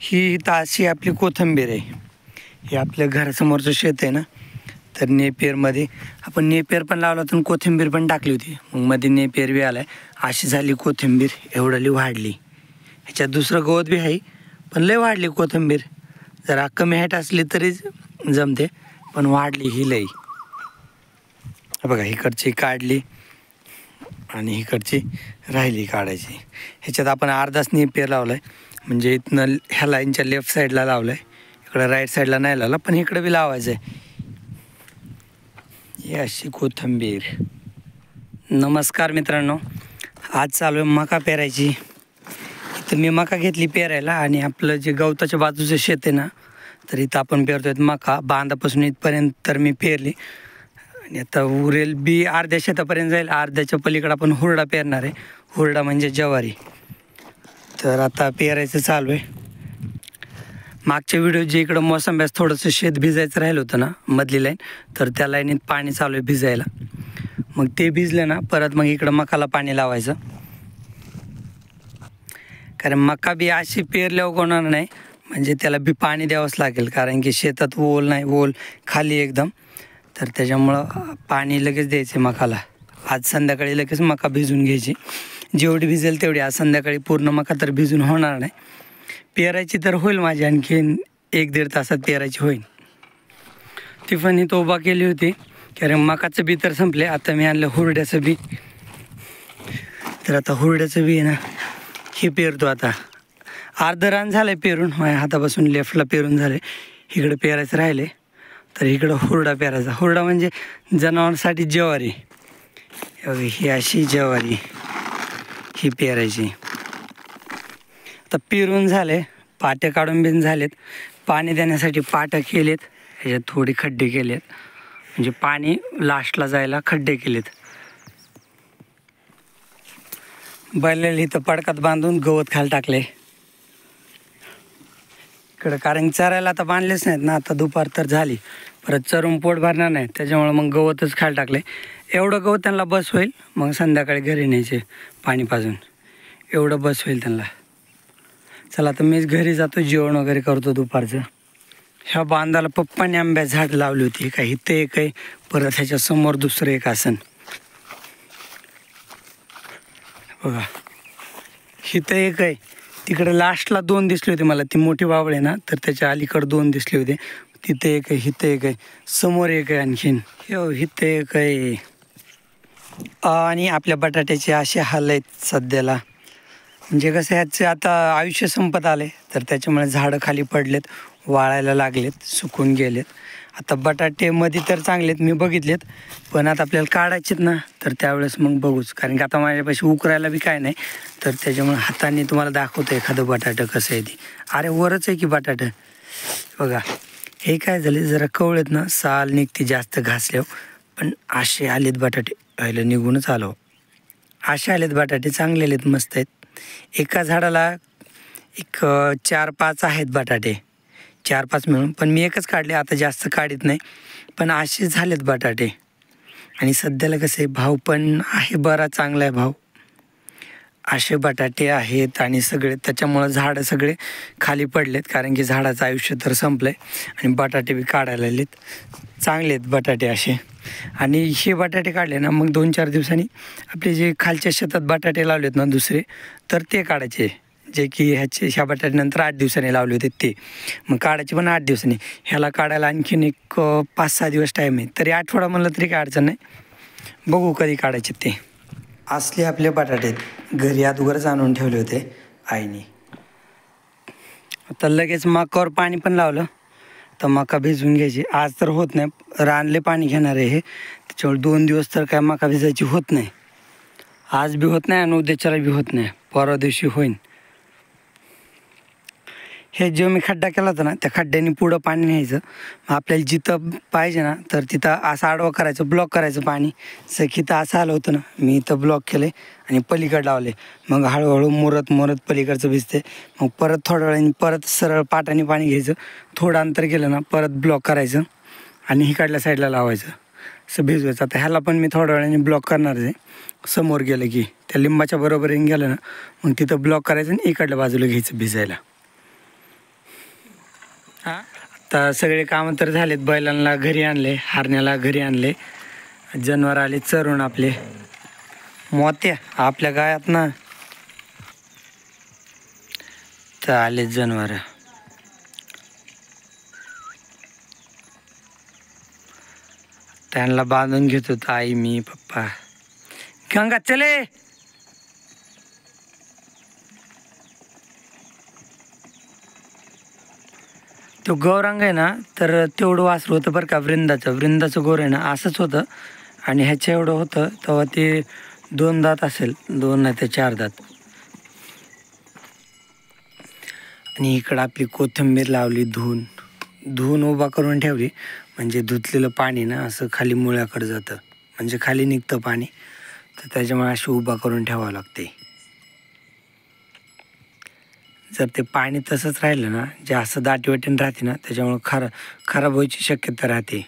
ही अशी आपली कोथिंबीर आहे. हे आपल्या घरासमोरचं शेत आहे ना, तर नेपियरमध्ये आपण नेपियर पण लावला तर कोथिंबीर पण टाकली होती. मग मध्ये नेपियर बी आला आहे. अशी झाली कोथिंबीर, एवढली वाढली. ह्याच्यात दुसरं गवत बी आहे, पण लय वाढली कोथिंबीर. जरा कमी हाईट असली तरी जमते, पण वाढली ही लई. बघा इकडची काढली आणि इकडची राहिली काढायची. ह्याच्यात आपण अर्धाच नेपियर लावला आहे, म्हणजे इथनं ह्या लाईनच्या लेफ्ट साईडला लावलं आहे, इकडं राईट साईडला नाही लावला, पण इकडं बी लावायचं आहे. ही अशी कोथिंबीर. नमस्कार मित्रांनो, आज चालू आहे मका पेरायची. इथं मी मका घेतली पेरायला आणि आपलं जे गवताच्या बाजूचं शेत आहे ना, तर इथं आपण पेरतोय मका. बांधापासून इथपर्यंत तर मी पेरली आणि आता उरेल बी अर्ध्या शेतापर्यंत जाईल. अर्ध्याच्या पलीकडं आपण हुरडा पेरणार आहे. हुरडा म्हणजे ज्वारी. तर आता पेरायचं चालू आहे. मागच्या व्हिडिओ जे इकडं मोसंब्यास थोडंसं शेत भिजायचं राहिलं होतं ना, मधली लाईन, तर त्या लाईनीत पाणी चालू आहे भिजायला. मग ते भिजलं ना, परत मग इकडं मकाला पाणी लावायचं. कारण मका बी अशी पेरल्यावर होणार नाही, म्हणजे त्याला बी पाणी द्यावंच लागेल. कारण की शेतात ओल नाही, ओल खाली एकदम, तर त्याच्यामुळं पाणी लगेच द्यायचे मकाला. आज संध्याकाळी लगेच मका भिजून घ्यायची. जेवढी भिजेल तेवढी. आज संध्याकाळी पूर्ण मका तर भिजून होणार नाही. पेरायची तर होईल माझी, आणखीन 1-1.5 तासात पेरायची होईल. ती पण इथं उभा केली होती, कारण मकाचं बी तर संपले. आता मी आणलं हुरड्याचं बी. तर आता हुरड्याचं बी आहे ना, हे पेरतो आता. अर्ध रान झालं आहे पेरून, माझ्या हातापासून लेफ्टला पेरून झाले. इकडं पेरायचं राहिले, तर इकडं हुरडा पेरायचा. हुरडा म्हणजे जनावरांसाठी ज्वारी. ही अशी ज्वारी ही पेरायची. आता पेरून झाले, पाट्या काढून बिन झालेत. पाणी देण्यासाठी पाट्या केलेत, ह्याच्यात थोडी खड्डे केलेत, म्हणजे पाणी लास्टला जायला खड्डे केलेत. बैलाला इथं पडकात बांधून गवत खाली टाकले इकडं. कारण चरायला आता बांधलेच नाहीत ना, आता दुपार तर झाली, परत चरून पोट भरणार नाही, त्याच्यामुळे मग गवतच खाली टाकले. एवढं गवत त्यांना बस होईल. मग संध्याकाळी घरी न्यायचे पाणी पाजून, एवढं बस होईल त्यांना. चला आता मीच घरी जातो, जेवण वगैरे करतो दुपारचं. ह्या बांधाला पप्पाने आंब्या झाड लावली होती. का इथं एक आहे, परत ह्याच्यासमोर दुसरं एक आसन. बघा इथं एक आहे, तिकडे लास्टला 2 दिसले होते मला. ती मोठी बावळ आहे ना, तर त्याच्या अलीकडे 2 दिसले होते. तिथे एक आहे, इथं एक आहे, समोर एक आहे आणखीन. हो इथं एक आहे. आणि आपल्या बटाट्याचे असे हाल आहेत सध्याला. म्हणजे कसं ह्याचे आता आयुष्य संपत आले, तर त्याच्यामुळे झाडं खाली पडलेत, वाळायला लागलेत, सुकून गेलेत. आता बटाटे मध्ये तर चांगलेत, मी बघितलेत, पण आता आपल्याला काढायचेत ना, तर त्यावेळेस मग बघूच. कारण की आता माझ्यापाशी उकरायला बी काय नाही, तर त्याच्यामुळे हाताने तुम्हाला दाखवतो एखादं बटाटं कसं आहे ते. अरे वरच आहे की बटाटं. बघा हे काय झाले, जरा कवळेत ना, साल निघते जास्त घासल्यावर, पण असे आलेत बटाटे. व्हायला निघूनच आलो. असे आलेत बटाटे, चांगले आलेत, मस्त आहेत. एका झाडाला एक 4-5 आहेत बटाटे, 4-5 मिळून. पण मी एकच काढले, आता जास्त काढत नाही, पण असे झालेत बटाटे. आणि सध्याला कसे भाव पण आहे, बरा चांगला आहे भाव. असे बटाटे आहेत आणि सगळे त्याच्यामुळं झाडं सगळे खाली पडलेत, कारण की झाडाचं आयुष्य तर संपलं आहे. आणि बटाटे बी काढायला आलेत, चांगले आहेत बटाटे असे. आणि हे बटाटे काढले ना, मग 2-4 दिवसांनी आपले जे खालच्या शेतात बटाटे लावलेत ना दुसरे, तर ते काढायचे. जे की ह्या बटाट्यानंतर 8 दिवसांनी लावले होते ते, मग काढायचे पण 8 दिवसांनी. ह्याला काढायला आणखीन एक 5-6 दिवस टाईम आहे, तरी आठवडा म्हणलं तरी काय अडचण नाही. बघू कधी काढायचे ते. असले आपले बटाटे घरी अगोदरच आणून ठेवले होते आईने. आता लगेच मकावर पाणी पण लावलं, तर मका भिजवून घ्यायची. आज तर होत नाही, रानले पाणी घेणार आहे हे, त्याच्यामुळे 2 दिवस तर काय मका भिजायची होत नाही. आज बी होत नाही आणि उद्याच्याला बी होत नाही, परवा दिवशी होईन. हे जो मी खड्डा केला होता ना, त्या खड्ड्याने पुढं पाणी न्यायचं. मग आपल्याला जिथं पाहिजे ना, तर तिथं असं आडवं करायचं, ब्लॉक करायचं पाणी. सखीतं असं आलं होतं ना, मी इथं ब्लॉक केले आणि पलीकडे लावले. मग हळूहळू मुरत पलीकडचं भिजते. मग परत थोड्या वेळाने परत सरळ पाटाने पाणी घ्यायचं, थोडं अंतर गेलं ना, परत ब्लॉक करायचं आणि इकडल्या साईडला लावायचं, असं भिजवायचं. आता ह्याला पण मी थोड्या वेळाने ब्लॉक करणार आहे. समोर गेलं की त्या लिंबाच्या बरोबरीने गेलं ना, मग तिथं ब्लॉक करायचं आणि इकडल्या बाजूला घ्यायचं भिजायला. आता सगळे कामं तर झालेत. बैलांना घरी आणले, हरण्याला घरी आणले, जनावर आले चरून आपले. मोत्या आपल्या गायात ना तर आले जनावर. त्यांना बांधून घेत होतो आई, मी, पप्पा. गंगा चले. तो गौरांग आहे ना, तर तेवढं वासरू होतं बरं का. वृंदाचं गोर आहे ना असंच होतं. आणि ह्याच्या एवढं होतं तेव्हा ते 2 दात असेल, 2 नाही तर 4 दात. आणि इकडं आपली कोथिंबीर लावली, धुवून उभा करून ठेवली. म्हणजे धुतलेलं पाणी ना असं खाली मुळ्याकडे जातं, म्हणजे खाली निघतं पाणी. तर त्याच्यामुळे अशी उभा करून ठेवावं लागते. जर ते पाणी तसंच राहिलं ना, जे असं दाटीवाटीनं राहते ना, त्याच्यामुळे खराब व्हायची शक्यता राहते.